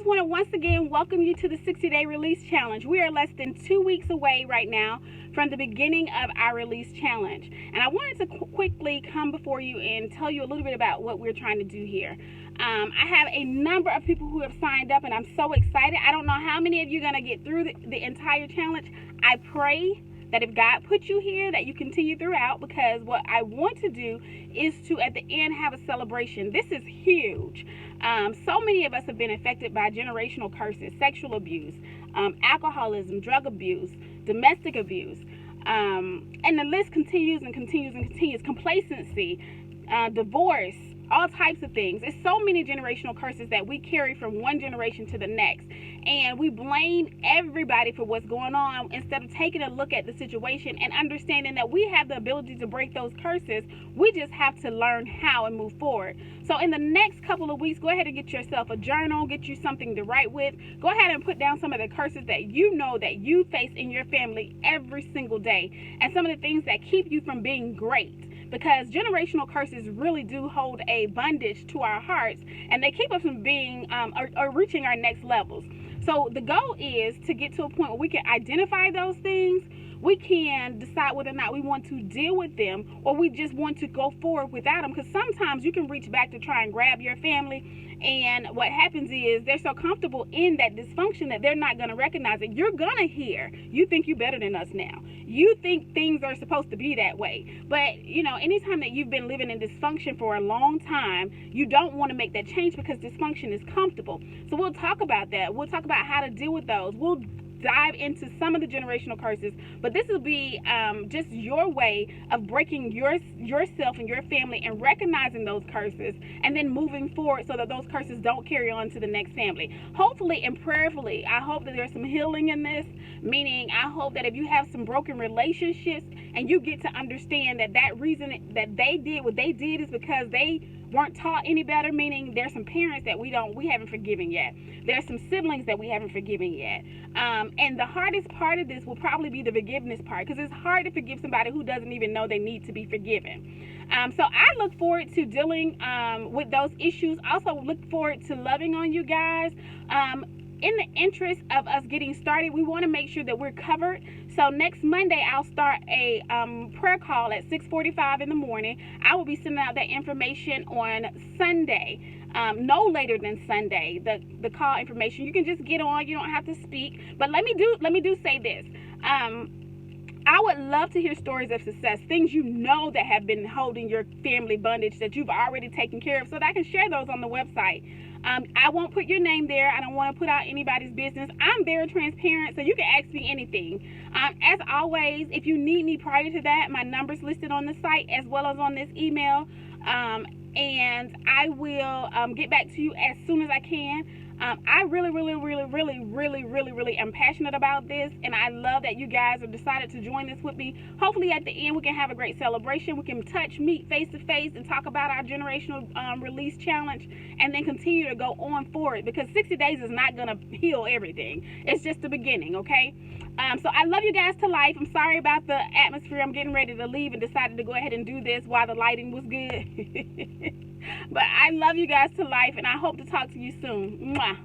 want to once again welcome you to the 60-day release challenge. We are less than 2 weeks away right now from the beginning of our release challenge. And I wanted to quickly come before you and tell you a little bit about what we're trying to do here. I have a number of people who have signed up, and I'm so excited. I don't know how many of you are going to get through the entire challenge. I pray that if God put you here, that you continue throughout, because what I want to do is to, at the end, have a celebration. This is huge. So many of us have been affected by generational curses, sexual abuse, alcoholism, drug abuse, domestic abuse, and the list continues and continues and continues. Complacency, divorce, all types of things. It's so many generational curses that we carry from one generation to the next, and we blame everybody for what's going on instead of taking a look at the situation and understanding that we have the ability to break those curses. We just have to learn how and move forward. So in the next couple of weeks, go ahead and get yourself a journal, get you something to write with. Go ahead and put down some of the curses that you know that you face in your family every single day, and some of the things that keep you from being great. Because generational curses really do hold a bondage to our hearts, and they keep us from being or reaching our next levels. So the goal is to get to a point where we can identify those things. We can decide whether or not we want to deal with them, or we just want to go forward without them. Because sometimes you can reach back to try and grab your family, and what happens is they're so comfortable in that dysfunction that they're not going to recognize it. You're going to hear, you think you're better than us now. You think things are supposed to be that way. But, you know, anytime that you've been living in dysfunction for a long time, you don't want to make that change because dysfunction is comfortable. So we'll talk about that. We'll talk about how to deal with those. We'll dive into some of the generational curses, but this will be just your way of breaking yourself and your family and recognizing those curses, and then moving forward so that those curses don't carry on to the next family. Hopefully and prayerfully, I hope that there's some healing in this, meaning I hope that if you have some broken relationships and you get to understand that that reason that they did what they did is because they weren't taught any better, meaning there's some parents that we haven't forgiven yet. There's some siblings that we haven't forgiven yet. And the hardest part of this will probably be the forgiveness part, because it's hard to forgive somebody who doesn't even know they need to be forgiven. So I look forward to dealing with those issues. Also look forward to loving on you guys. In the interest of us getting started, we want to make sure that we're covered. So next Monday, I'll start a prayer call at 6:45 in the morning. I will be sending out that information on Sunday, no later than Sunday. The call information, you can just get on. You don't have to speak. But let me say this. I would love to hear stories of success, things you know that have been holding your family bondage that you've already taken care of, so that I can share those on the website. I won't put your name there. I don't want to put out anybody's business. I'm very transparent, so you can ask me anything. As always, if you need me prior to that, my number's listed on the site as well as on this email. And I will get back to you as soon as I can. I really am passionate about this, and I love that you guys have decided to join this with me. Hopefully at the end we can have a great celebration. We can meet face to face and talk about our generational release challenge, and then continue to go on forward, because 60 days is not going to heal everything. It's just the beginning, okay? So I love you guys to life. I'm sorry about the atmosphere. I'm getting ready to leave and decided to go ahead and do this while the lighting was good. But I love you guys to life, and I hope to talk to you soon. Mwah.